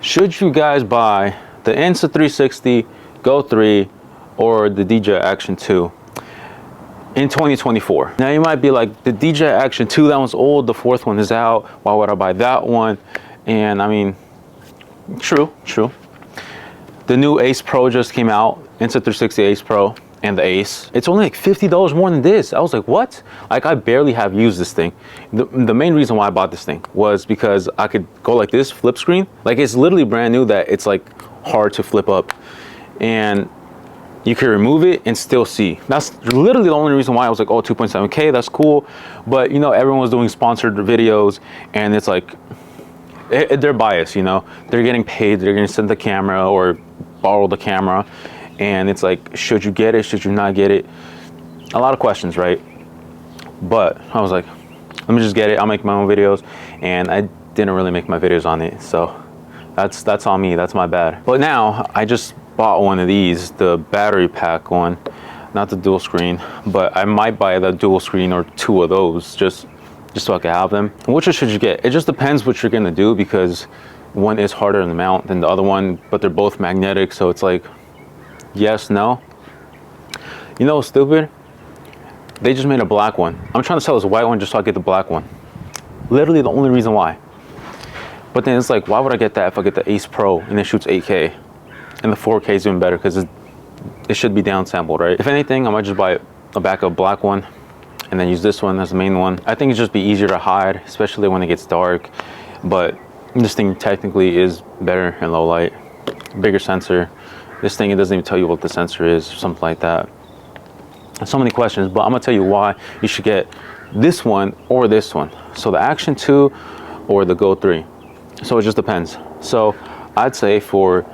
Should you guys buy the Insta360 Go 3 or the DJI Action 2 in 2024? Now you might be like, the DJI Action 2, that one's old, the fourth one is out, why would I buy that one? And I mean, true. The new Ace Pro just came out, Insta360 Ace Pro and the Ace. It's only like $50 more than this. I was like, what? Like, I barely have used this thing. The main reason why I bought this thing was because I could go like this, flip screen. Like, it's literally brand new that it's like hard to flip up. And you can remove it and still see. That's literally the only reason why I was like, oh, 2.7K, that's cool. But you know, everyone was doing sponsored videos and it's like, they're biased, you know? They're getting paid, they're gonna send the camera or borrow the camera. And it's like, should you get it? Should you not get it? A lot of questions, right? But I was like, let me just get it. I'll make my own videos. And I didn't really make my videos on it. So that's on me, that's my bad. But now I just bought one of these, the battery pack one, not the dual screen, but I might buy the dual screen or two of those just so I can have them. Which one should you get? It just depends what you're gonna do, because one is harder to mount than the other one, but they're both magnetic. So it's like, yes, no. You know what's stupid? They just made a black one. I'm trying to sell this white one just so I get the black one. Literally the only reason why. But then it's like, why would I get that if I get the Ace Pro and it shoots 8K? And the 4K is even better because it should be downsampled, right? If anything, I might just buy a backup black one and then use this one as the main one. I think it'd just be easier to hide, especially when it gets dark. But this thing technically is better in low light. Bigger sensor. This thing, it doesn't even tell you what the sensor is or something like that. So many questions, but I'm gonna tell you why you should get this one or this one. So the Action 2 or the Go 3. So it just depends. So I'd say for,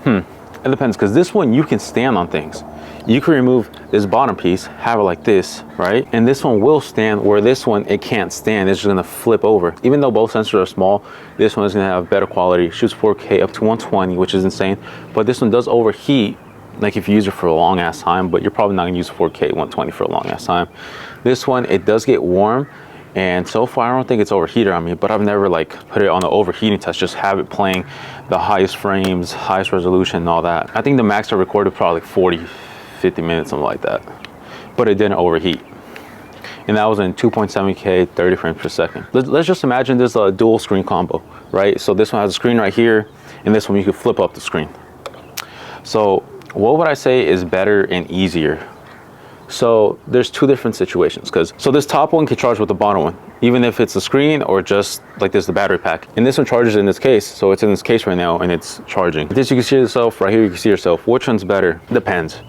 it depends, because this one you can stand on things. You can remove this bottom piece, have it like this, right? And this one will stand, where this one, it can't stand. It's just gonna flip over. Even though both sensors are small, this one is gonna have better quality. Shoots 4K up to 120, which is insane. But this one does overheat, like if you use it for a long ass time, but you're probably not gonna use 4K 120 for a long ass time. This one, it does get warm. And so far, I don't think it's overheated on me, but I've never like put it on the overheating test, just have it playing the highest frames, highest resolution and all that. I think the max I recorded probably like 40, 50 minutes, something like that. But it didn't overheat. And that was in 2.7K, 30 frames per second. Let's just imagine this a dual screen combo, right? So this one has a screen right here, and this one you could flip up the screen. So what would I say is better and easier? So there's two different situations, so this top one can charge with the bottom one, even if it's a screen or just like this, the battery pack. And this one charges in this case, so it's in this case right now and it's charging. This you can see yourself, right here you can see yourself. Which one's better? Depends.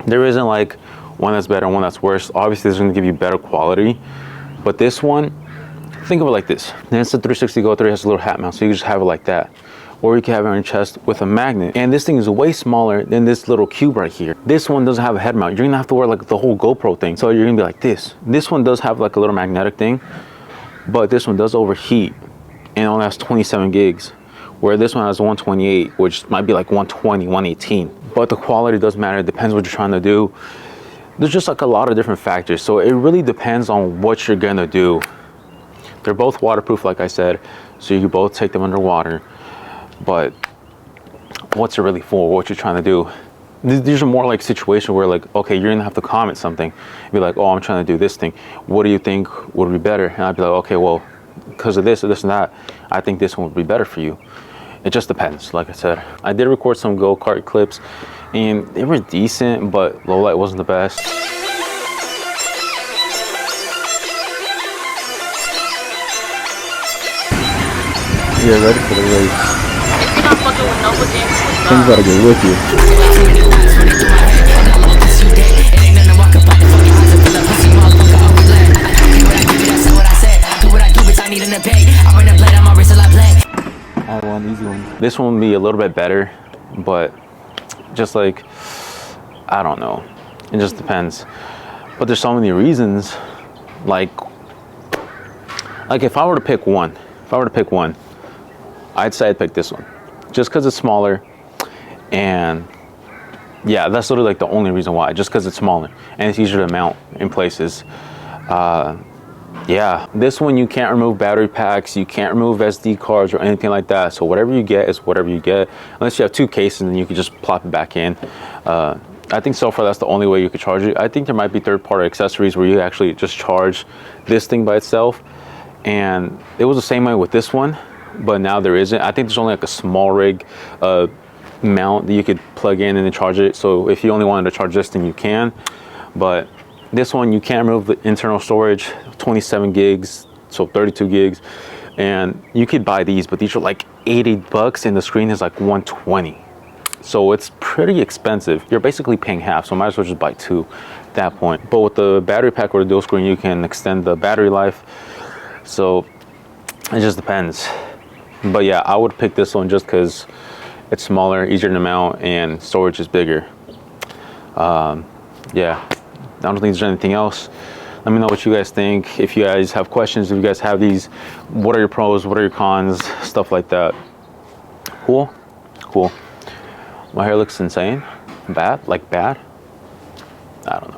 There isn't like one that's better and one that's worse. Obviously this is gonna give you better quality, but this one, think of it like this. The Insta360 Go 3 has a little hat mount, so you can just have it like that. Or you can have it on your chest with a magnet. And this thing is way smaller than this little cube right here. This one doesn't have a head mount. You're gonna have to wear like the whole GoPro thing. So you're gonna be like this. This one does have like a little magnetic thing, but this one does overheat and only has 27 gigs. Where this one has 128, which might be like 120, 118. But the quality does matter. It depends what you're trying to do. There's just like a lot of different factors. So it really depends on what you're gonna do. They're both waterproof, like I said, so you can both take them underwater. But what's it really for? What you're trying to do? These are more like situations where like, okay, you're gonna have to comment something. Be like, oh, I'm trying to do this thing. What do you think would be better? And I'd be like, okay, well, because of this or this and that, I think this one would be better for you. It just depends, like I said. I did record some go-kart clips and they were decent, but low light wasn't the best. Yeah, ready for the race. Things gotta get with you. I want easy one. This one will be a little bit better, but just like, I don't know. It just depends. But there's so many reasons. Like if I were to pick one, I'd say I'd pick this one. Just because it's smaller, and yeah, that's literally like the only reason why. Just because it's smaller and it's easier to mount in places. Yeah, this one you can't remove battery packs, you can't remove SD cards or anything like that. So whatever you get is whatever you get. Unless you have 2 cases, and you can just plop it back in. I think so far that's the only way you could charge it. I think there might be third-party accessories where you actually just charge this thing by itself. And it was the same way with this one, but now there isn't. I think there's only like a small rig mount that you could plug in and then charge it. So if you only wanted to charge this thing, you can. But this one, you can't remove the internal storage, 27 gigs, so 32 gigs. And you could buy these, but these are like $80 and the screen is like $120. So it's pretty expensive. You're basically paying half, so might as well just buy 2 at that point. But with the battery pack or the dual screen, you can extend the battery life. So it just depends. But yeah, I would pick this one just because it's smaller, easier to mount, and storage is bigger. Yeah, I don't think there's anything else. Let me know what you guys think. If you guys have questions, if you guys have these, what are your pros, what are your cons, stuff like that. Cool? Cool. My hair looks insane. Bad? Like bad? I don't know.